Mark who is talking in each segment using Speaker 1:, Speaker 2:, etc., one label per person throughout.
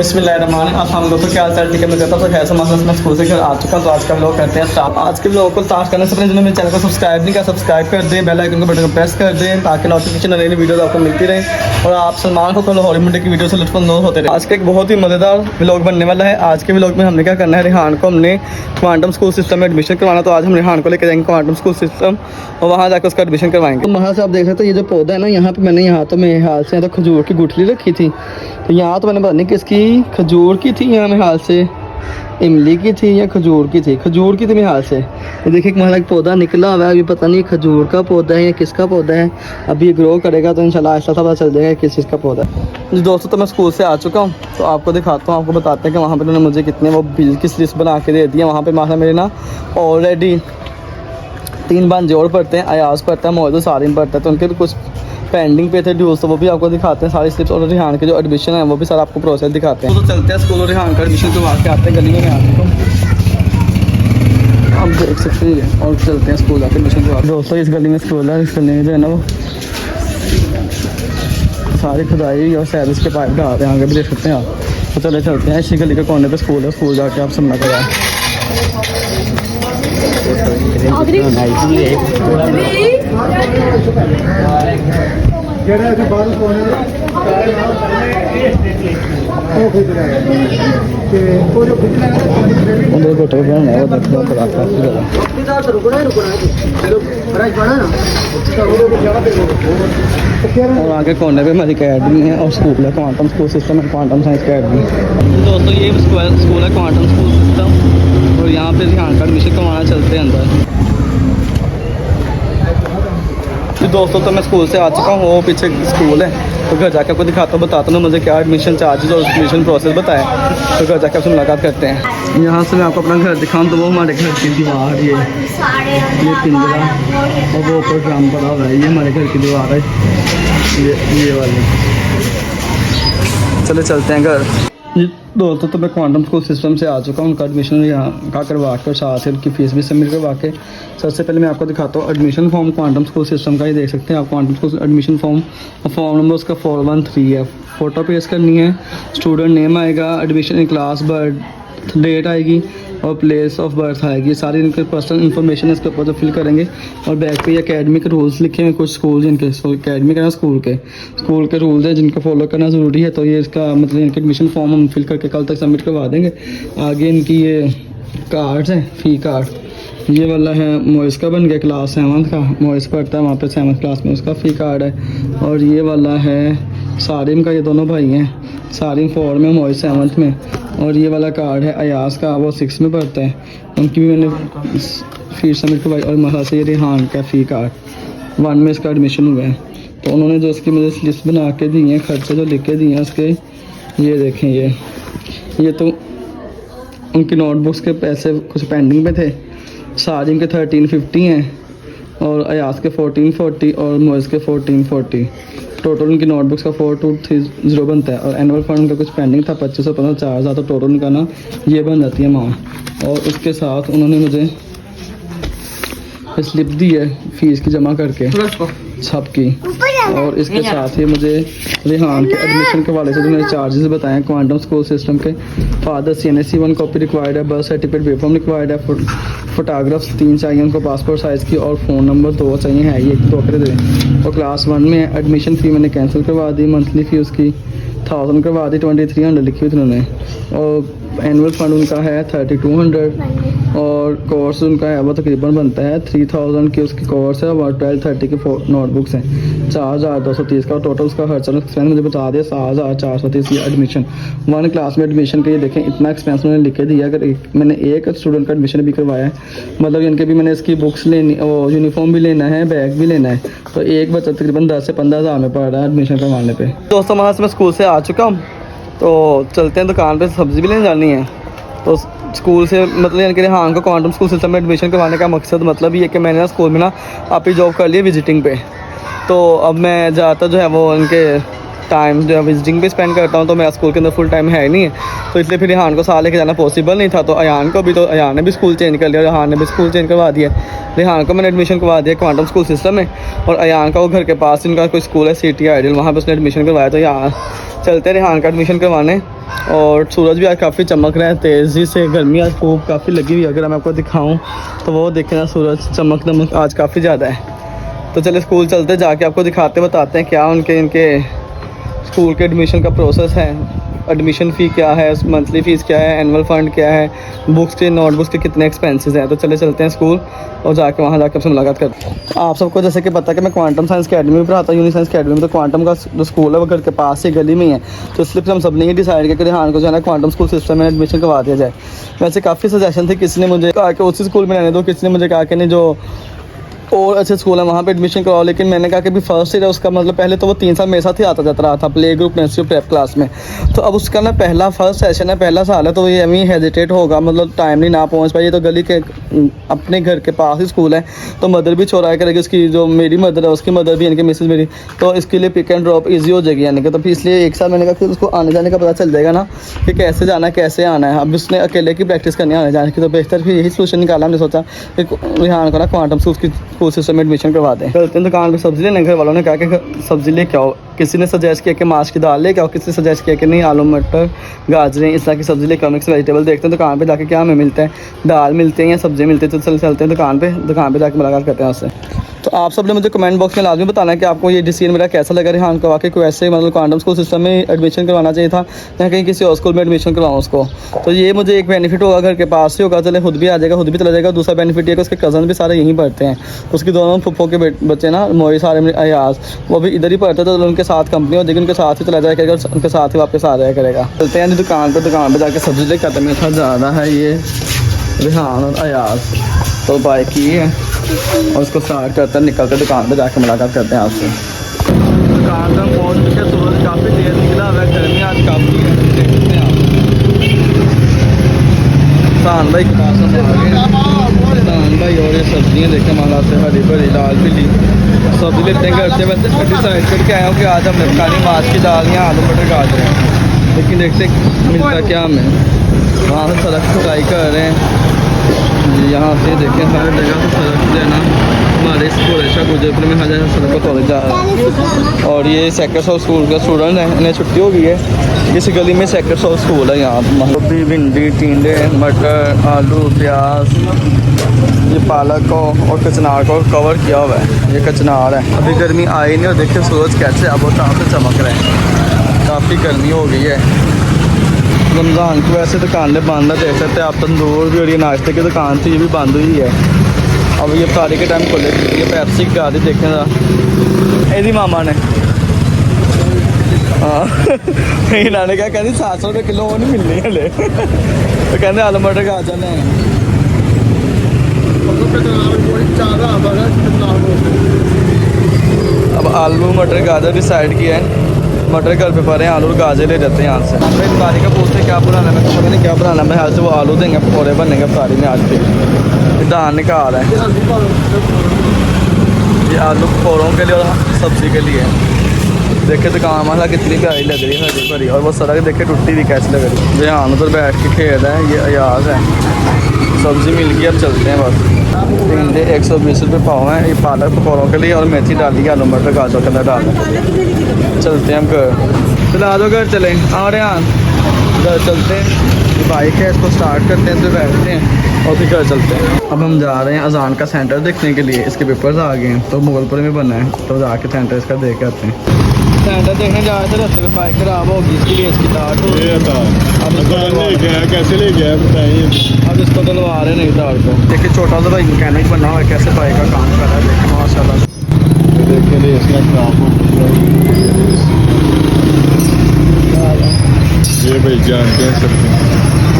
Speaker 1: अस्सलाम दोस्तों, क्या हाल चाल? ठीक है, मैं कहता हूँ खैर समाज में स्कूल से घर आ चुका हूँ। तो आज का व्लॉग करते हैं स्टार्ट। आज के व्लॉग को स्टार्ट करने से पहले जिन्होंने मेरे चैनल को सब्सक्राइब नहीं किया, सब्सक्राइब कर दें, बेल आइकन को बटन को प्रेस कर दें ताकि नोटिफिकेशन नई नई वीडियोस आपको मिलती रहे और आप सलमान को कल हॉलीवुड की वीडियो से लुत्फ़अंदोज़ होते रहे। आज का एक बहुत ही मज़ेदार व्लॉग बनने वाला है। आज के व्लॉग में हमने क्या करना है, रेहान को हमने क्वांटम स्कूल सिस्टम में एडमिशन करवाना। तो आज हम रेहान को लेकर जाएंगे क्वांटम स्कूल सिस्टम और वहाँ जाकर उसका एडमिशन करवाएंगे। तो वहाँ से आप देख सकते हैं ये जो पौधा है ना, यहाँ पे मैंने यहाँ तो मेरे हाल से तो खजूर की गुठली रखी थी। तो यहाँ तो मैंने पता नहीं किसकी, खजूर की थी यहाँ मेरे हाल से, इमली की थी या खजूर की थी, खजूर की थी मेरे हाल से। तो देखिए हमारा एक पौधा निकला हुआ है, अभी पता नहीं खजूर का पौधा है या किसका पौधा है। अभी ये ग्रो करेगा तो इंशाल्लाह ऐसा पता चल जाएगा किस चीज़ का पौधा है। जी दोस्तों, तो मैं स्कूल से आ चुका हूँ। तो आपको दिखाता हूँ, आपको बताते हैं कि वहाँ पर उन्होंने मुझे कितने वो बिल की लिस्ट बना के दे दिया। वहाँ पर माशा मेरे ना ऑलरेडी 3 बांझे और पढ़ते हैं, अयाज पढ़ता है, मोहम्मद सारिम पढ़ता है। तो उनके भी कुछ पेंडिंग पे थे ड्यूज, तो वो भी आपको दिखाते हैं सारी स्लिप्स। और रेहान के जो एडमिशन है वो भी सारा आपको प्रोसेस दिखाते हैं। तो चलते हैं स्कूल और रेहान का एडमिशन करवा के आते हैं। गली में आते हैं, आप देख सकते हैं। और चलते हैं स्कूल आके एडमिशन करवा। दोस्तों इस गली में स्कूल है, इस गली में जो है ना वो सारी खुदाई और सर्विस के पाइप डालते हैं, आगे भी देख सकते हैं आप। तो चले चलते हैं, इसी गली के कोने पे स्कूल है, स्कूल जाके आप सुनना पड़ा। और आगे कोने पे हमारी अकेडमी है और स्कूल है, क्वांटम स्कूल सिस्टम है, क्वांटम साइंस अकेडमी। दोस्तों ये स्कूल है क्वांटम स्कूल सिस्टम और यहाँ पे रेहान का एडमिशन करवाना। चलते हैं अंदर। तो दोस्तों तो मैं स्कूल से आ चुका हूँ, वो पीछे स्कूल है। तो घर जाकर आपको दिखाता हूँ, बताता हूँ मुझे क्या एडमिशन चार्जेस और एडमिशन प्रोसेस बताएं। तो घर जाकर आपसे मुलाकात करते हैं। यहाँ से मैं आपको अपना घर दिखाऊँ तो वो हमारे घर की दीवार, ये पिंजरा और वो ऊपर ड्रम पड़ा हुआ है, ये हमारे घर की दीवार है, ये वाली। चलो चलते हैं घर। दोस्तों तो मैं क्वांटम स्कूल सिस्टम से आ चुका हूँ। उनका एडमिशन यहाँ का करवा कर साथ ही उनकी फीस भी सबमिट करवा के सबसे पहले मैं आपको दिखाता हूँ admission form quantum school system का। ये देख सकते हैं आप, quantum school admission form number उसका 413 है। फ़ोटो पेस्ट करनी है, स्टूडेंट नेम आएगा, admission in class, birth date आएगी और प्लेस ऑफ बर्थ आएगी। सारी इनके पर्सनल इन्फॉर्मेशन इसके ऊपर जो फिल करेंगे। और बैक पे एकेडमिक रूल्स लिखे हैं, कुछ स्कूल जिनके एकेडमिक है ना, स्कूल के रूल्स हैं जिनको फॉलो करना ज़रूरी है। तो ये इसका मतलब इनके एडमिशन फॉर्म हम फिल करके कल तक सबमिट करवा देंगे। आगे इनकी ये कार्ड्स हैं, फ़ी कार्ड। ये वाला है मोइस का, बन गया क्लास 7 का, मोइस पढ़ता है वहाँ पे 7th क्लास में, उसका फ़ी कार्ड है। और ये वाला है सारिम का, ये दोनों भाई हैं, सारिम 4 में, मोइस 7th में। और ये वाला कार्ड है अयाज का, वो 6 में पढ़ता है, उनकी भी मैंने फीस सबमिट करवाई। और मसा से ये रेहान का फ़ी कार्ड 1 में इसका एडमिशन हुआ है। तो उन्होंने जो इसकी मुझे लिस्ट बना के दी है, खर्चे जो लिख के दिए हैं उसके, ये देखें। ये तो उनकी नोटबुक्स के पैसे कुछ पेंडिंग पे थे। सारिम के 1350 हैं और अयाज के 1440 और मोइस के 1440। टोटल उनकी नोटबुक्स का 4230 बनता है। और एनुअल फंड का कुछ पेंडिंग था 2515 4000, तो टोटल उनका ना ये बन जाती है अमाउंट। और उसके साथ उन्होंने मुझे स्लिप दी है फीस की जमा करके सबकी। और इसके साथ ही मुझे रेहान के एडमिशन के वाले से जो मैंने चार्जेस बताए क्वांटम स्कूल सिस्टम के, फादर CNSE 1 कॉपी रिक्वायर्ड है, बर्थ सर्टिफिकेट पेपर रिक्वायर्ड है, फोटोग्राफ्स 3 चाहिए उनको पासपोर्ट साइज़ की, और फ़ोन नंबर 2 चाहिए, है ये 2 कर दें। और क्लास 1 में एडमिशन फ़ी मैंने कैंसिल करवा दी, मंथली फ़ी उसकी 1000 करवा दी, 2300 लिखी हुई थी उन्होंने। और एनुअल फंड उनका है 3200 और कोर्स उनका है वो तकरीबन बनता है 3000 की उसकी कोर्स है। और 1230 की नोटबुक्स हैं, 4230 का टोटल उसका खर्चा एक्सपेंस मुझे बता दिया 7430 एडमिशन 1 क्लास में एडमिशन के। ये देखें इतना एक्सपेंस उन्होंने लिख के दिया। अगर मैंने एक स्टूडेंट का एडमिशन भी करवाया है, मतलब इनके भी मैंने इसकी बुक्स लेनी और यूनिफॉर्म भी लेना है, बैग भी लेना है, तो एक बच्चा तकरीबन 10 से 15 हज़ार में पड़ रहा है एडमिशन करवाने पे। दोस्तों वहाँ से मैं स्कूल से आ चुका हूँ, तो चलते हैं दुकान पे, सब्ज़ी भी लेने जानी है। तो स्कूल से मतलब यानी कि रेहान को क्वांटम स्कूल सिस्टम में एडमिशन करवाने का मकसद मतलब ये है कि मैंने ना स्कूल में ना अपनी जॉब कर ली विजिटिंग पे। तो अब मैं ज़्यादातर जो है वो उनके टाइम जो विजिटिंग पे स्पेंड करता हूँ, तो मेरा स्कूल के अंदर फुल टाइम है ही नहीं है, तो इसलिए फिर रेहान को साथ लेके जाना पॉसिबल नहीं था। तो अयान को भी, तो अयान ने भी स्कूल चेंज कर लिया, रेहान ने भी स्कूल चेंज करवा दिया। रेहान को मैंने एडमिशन करवा दिया क्वांटम स्कूल सिस्टम में, और अयान का वो घर के पास इनका कोई स्कूल है सिटी आइडियल, वहाँ पर उसने एडमिशन करवाया। तो यहाँ चलते रेहान का एडमिशन करवाने। और सूरज भी आज काफ़ी चमक रहा है तेज़ी से, गर्मी आज खूब काफ़ी लगी हुई है। अगर मैं आपको दिखाऊं तो वो देखें ना, सूरज चमक दमक आज काफ़ी ज़्यादा है। तो चले स्कूल चलते, जाके आपको दिखाते बताते हैं क्या इनके स्कूल के एडमिशन का प्रोसेस है, एडमिशन फ़ी क्या है, मंथली फ़ीस क्या है, एनुअल फ़ंड क्या है, बुक्स के नोटबुक्स के कितने एक्सपेंसेस हैं। तो चलते हैं स्कूल और जाके वहाँ जाकर आपसे मुलाकात करते हैं। तो आप सबको जैसे कि पता है कि मैं क्वांटम साइंस अकेडमी में पढ़ाता हूँ, यूनि साइंस अकेडमी में। तो क्वांटम का जो स्कूल है वो घर के पास से गली में ही है, तो इसलिए फिर हम सब ने ही डिसाइड किया कि रेहान को जो है ना क्वांटम स्कूल सिस्टम में एडमिशन करवा दिया जाए। वैसे काफ़ी सजेशन थे, किसी ने मुझे कहा कि उसी स्कूल में रहने दो, किसी ने मुझे कहा कि नहीं जो और अच्छे स्कूल है वहाँ पे एडमिशन करवाओ। लेकिन मैंने कहा कि भी फर्स्ट ईयर है उसका, मतलब पहले तो वो 3 साल मेरे साथ ही आता जाता रहा था play group nursery prep class में, तो अब उसका ना पहला फर्स्ट सेशन है, पहला साल है, तो ये अभी हेजिटेट होगा, मतलब टाइमली ना पहुँच पाए। तो गली के अपने घर के पास ही स्कूल है, तो मदर भी चौराहे करेगी, उसकी जो मेरी मदर है उसकी मदर भी यानी कि मिसेज मेरी, तो इसके लिए पिक एंड ड्रॉप ईजी हो जाएगी यानी कि। तो फिर इसलिए एक साल मैंने कहा कि उसको आने जाने का पता चल जाएगा ना कि कैसे जाना है कैसे आना है। अब उसने अकेले की प्रैक्टिस करनी आने जाने की, तो बेहतर फिर यही सोल्यूशन निकाला। हमने सोचा कि रेहान को ना क्वांटम स्कूल सिस्टम में एडमिशन करवा दें। चलते हैं दुकान पे सब्जी लेने, घर वालों ने कहा कि सब्जी लेके आओ। किसी ने सजेस्ट किया कि माश की दाल लेके आओ, किसी ने सजेस्ट किया कि नहीं आलू मटर गाजरें इस तरह की सब्जी लेके आओ, मिक्स वेजिटेबल। देखते हैं दुकान पे जाके क्या हमें मिलता है, दाल मिलते हैं या सब्जी मिलती है। तो चलते हैं दुकान पे जाके मुलाकात करते हैं उससे। तो आप सब ने मुझे कमेंट बॉक्स में लाजमी बताना है कि आपको ये डिसीजन मेरा कैसा लगा रेहान को वाकई को ऐसे मतलब क्वांटम स्कूल सिस्टम में एडमिशन करवाना चाहिए था या कहीं किसी और स्कूल में एडमिशन करवाऊँ उसको। तो ये मुझे एक बेनिफिट होगा, घर के पास ही होगा, चले खुद भी आ जाएगा, खुद भी चला जाएगा। दूसरा बेनिफिट ये कि उसके कज़न भी सारे यहीं पढ़ते हैं, उसकी दोनों फुफ्फो के बच्चे ना मोई सारे अयाज वो भी इधर ही पढ़ते, तो उनके साथ कंपनी हो जाएगी, उनके साथ ही चला जाया करेगा, उनके साथ ही वापस आ जाया करेगा। चलते हैं दुकान पर जाकर सब्जी लेकर आते हैं। मेरे साथ जा रहा है ये रेहान और अयाज, तो बाइक की है और उसको स्टार्ट करते हैं, निकलते दुकान पे जाके मुलाकात करते हैं आपसे। दुकान पर पहुँच के सूरज काफ़ी देर निकला हुआ है, गर्मी आज काफ़ी है। देखते हैं आप भाई के पास हम आ गए। भाई और ये सब्जियाँ देखें माला से हरी भरी लाल पीली सब्जी लेते हैं घर से। वैसे डिसाइड करके आया हूँ कि आज हमने खानी माछ की दाल या आलू मटर गाजर हैं, लेकिन देखते मिलता क्या हमें। वहाँ से सड़क खुदाई कर रहे हैं जी, यहाँ से देखें हर जगह से सड़क जो है ना हमारे कोरेशा गुजरपुर में हर जगह सड़क को तोड़े जा रहा है। और ये सेक्टर ऑफ स्कूल का स्टूडेंट है, इन्हें छुट्टी हो गई है। इस गली में सेक्टर ऑफ स्कूल है। यहाँ गोभी भिंडी टिंडे मटर आलू प्याज ये पालक को और कचनार को कवर किया हुआ है। ये कचनार है, अभी गर्मी आई नहीं और देखिए सूरज कैसे अब वो से चमक रहे हैं, काफ़ी गर्मी हो गई है। रमज़ान की वैसे दुकानें बंद है, देख सकते हैं आप। तंदूर भी और ये नाश्ते की दुकान थी ये भी बंद हुई है। अब ये इफ्तारी के टाइम खोले, ये पैप्सी की गाड़ी देखें ना यदि मामा ने हाँ इन्होंने क्या कहते 700 रुपये किलो वो नहीं मिलनी हले तो कहते आलू मटर गाजर है। अब आलू मटर गाजर डिसाइड किया है, मटर घर पे पड़े हैं, आलू और गाजर ले जाते हैं यहाँ से। मैं इफ्तारी का पूछते क्या बनाना है, मैं पता नहीं क्या बनाना है। मैं हाल से वो आलू देंगे, पकौड़े बनेंगे इफ्तारी में आज भी। दान निकाल है ये आलू पकौड़ों के लिए और सब्ज़ी के लिए। देखिए दुकान वाला कितनी प्यारी लग रही है हरी भरी, और वो सड़क देखे टूटी भी कैसी लग रही है। यहाँ उधर बैठ के खेल रहा है, ये अयाज है। सब्ज़ी मिल गई, अब चलते हैं बस। भिंडे 120 रुपये पाव हैं, ये पालक पकौड़ों के लिए और मेथी डाली आलू मटर गाजर के अंदर डालना। चलते हैं हम घर, चलो आ जाओ घर चलें, आ रहे हैं घर चलते हैं। ये बाइक है, इसको स्टार्ट करते हैं तो बैठते हैं और फिर घर चलते हैं। अब हम जा रहे हैं अजान का सेंटर देखने के लिए, इसके पेपर्स आ गए हैं तो मुगलपुर में बना है, तो जाके सेंटर इसका देख के आते हैं। सेंटर देखने जा रहे थे, रास्ते में बाइक खराब होगी, इसके लिए इसकी तार अब
Speaker 2: कैसे ले गया बताइए।
Speaker 1: अब इसको डलवा रहे नहीं तार को। देखिए छोटा सा भाई मैकेनिक बना हुआ है, कैसे बाइक का काम कर रहा है, देखिए माशाल्लाह।
Speaker 2: देखिए इसका खराब ये भाई जानते हैं सब।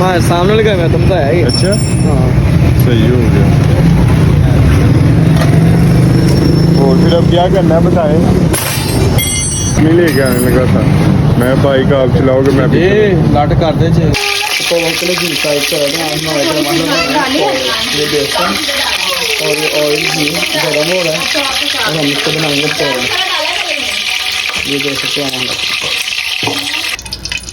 Speaker 1: मैं सामने लगा मैं तुम तो है ही।
Speaker 2: अच्छा
Speaker 1: हाँ
Speaker 2: सही हो गया। और फिर अब क्या करना है बताएं। नहीं लेके आने लगा था मैं, बाइक आप चलाओगे मैं भी
Speaker 1: लट कर दे जे तो वंकल जी साइड कर रहा हूं। ये बेसन और ये ऑयल भी गरम हो रहा है और हम इसको बनाएंगे पकौड़े। ये देख सकते हैं आप।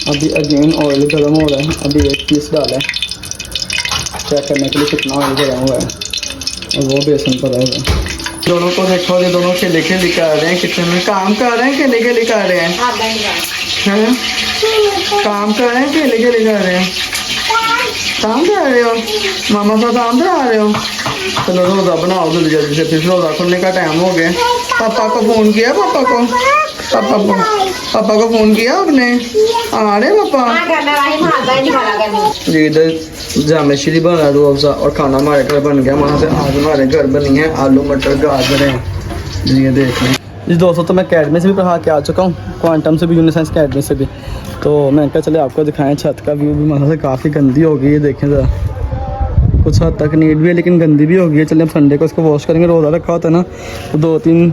Speaker 1: अभी अगेन ऑयल गर्म हो रहा है, अभी एक पीस डाला है चेक करने के लिए कितना ऑयल गर्म हुआ है और वो बेसन पर है। दोनों को देखो, ये दोनों खेले खेले कर रहे हैं, किचन में काम कर रहे हैं, खेले खेले कर रहे हैं, हैं? काम कर रहे हैं, खेले खेले कर रहे हैं, काम कर रहे हो, मामा साथ काम करा रहे हो। चलो रोज़ा बनाओ जल्दी जल्दी से, फिर रोज़ा खुलने का टाइम हो गया। पापा को फ़ोन किया, पापा को फ़ोन किया आपने? आ रहे पापा जी। इधर जामे श्री बना रोज़ा और खाना हमारे घर बन गया। वहाँ से आज हमारे घर बनी है आलू मटर गाजर हैं जी, ये देख लें जी। दोस्तों तो मैं अकेडमी से भी पढ़ा के आ चुका हूँ, क्वांटम से भी, यूनिसाइंस अकेडमी से भी। तो मैं कहा चले आपको दिखाएं, छत का व्यू भी मतलब से काफ़ी गंदी हो गई है, देखें ज़रा, कुछ हद तक नीट भी है लेकिन गंदी भी हो गई है। चलिए हम संडे को इसको वॉश करेंगे। रोज़ा रखा होता है ना, तो 2-3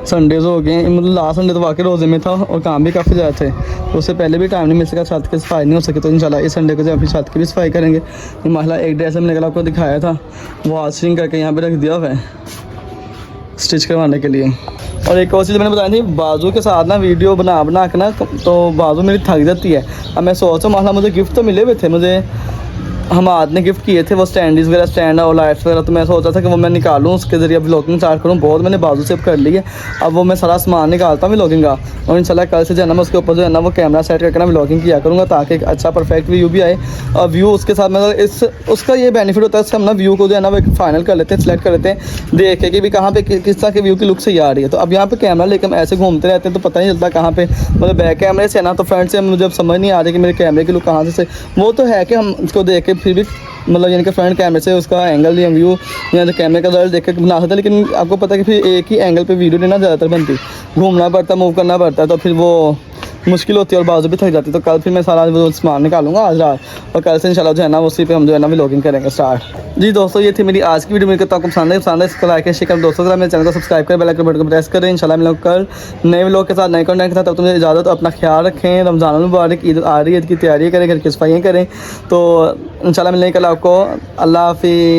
Speaker 1: संडेज़ हो गए, मतलब लास्ट संडे तो वाकई रोज़े में था और काम भी काफ़ी ज़्यादा थे, तो उससे पहले भी टाइम नहीं मिल सका, छत की सफाई नहीं हो सकी। तो इंशाल्लाह इस संडे को जो अभी छत की भी सफाई करेंगे। ये महिला एक ड्रेस हमने कल आपको दिखाया था, वो वॉशिंग करके यहाँ पे रख दिया हुआ है स्टिच करवाने के लिए। और एक और चीज़ मैंने बताई थी, बाजू के साथ ना वीडियो बना के ना, तो बाजू मेरी थक जाती है। अब मैं सोचा महिला मुझे गिफ्ट तो मिले हुए थे, मुझे हमाद ने गिफ्ट किए थे वो स्टैंडीज़ वगैरह, स्टैंड और लाइट्स वगैरह, तो मैं सोचा था कि वो मैं निकालूं, उसके ज़रिए व्लॉगिंग स्टार्ट करूं। बहुत मैंने बाजू से कर ली है, अब वो मैं सारा सामान निकालता हूँ व्लॉगिंग का, और इंशाल्लाह कल से जो है ना मैं उसके ऊपर जो है ना वो कैमरा सेट करके ना व्लॉगिंग किया करूँगा, ताकि एक अच्छा परफेक्ट व्यू भी आए। और व्यू उसके साथ मतलब उसका ये बेनिफिट होता है, हम ना व्यू को जो है ना वो फाइनल कर लेते हैं, सेलेक्ट कर लेते हैं, देख के कि भी कहाँ पे किस तरह के व्यू की लुक सही आ रही है। तो अब यहाँ पे कैमरा लेकर हम ऐसे घूमते रहते हैं तो पता नहीं चलता कहाँ पे, मतलब बैक कैमरे से ना, तो फ्रंट से मुझे समझ नहीं आ रही कि मेरे कैमरे की लुक कहाँ से। वो तो है कि हम इसको देख के फिर भी मतलब यानी कि फ्रंट कैमरे से उसका एंगल या व्यू या कैमरे का रिजल्ट देख के बना सकते हैं, लेकिन आपको पता है कि फिर एक ही एंगल पे वीडियो नहीं ना ज़्यादातर बनती, घूमना पड़ता है, मूव करना पड़ता है, तो फिर वो मुश्किल होती है और बाजू भी थक जाती है। तो कल फिर मैं सारा वो सामान निकालूंगा आज रात, और कल से इंशाल्लाह जो है ना उसी पे हम जो है ना व्लॉगिंग करेंगे स्टार्ट। जी दोस्तों, ये थी मेरी आज की वीडियो। मेरे को आपको पसंद है इसको लाइक शेयर दोस्तों के, मेरे चैनल को सब्सक्राइब कर, बेल आइकन बटन को प्रेस करें। इंशाल्लाह मिलूंगा कल नए व्लॉग के साथ, नए कंटेंट के साथ। तब तुम्हें इजाज़त, अपना ख्याल रखें, रमज़ान मुबारक, ईद आ रही है, ईद की तैयारी करें, घर की सफाइयाँ करें। तो इंशाल्लाह मिलेंगे कल आपको। अल्लाह हाफिज़।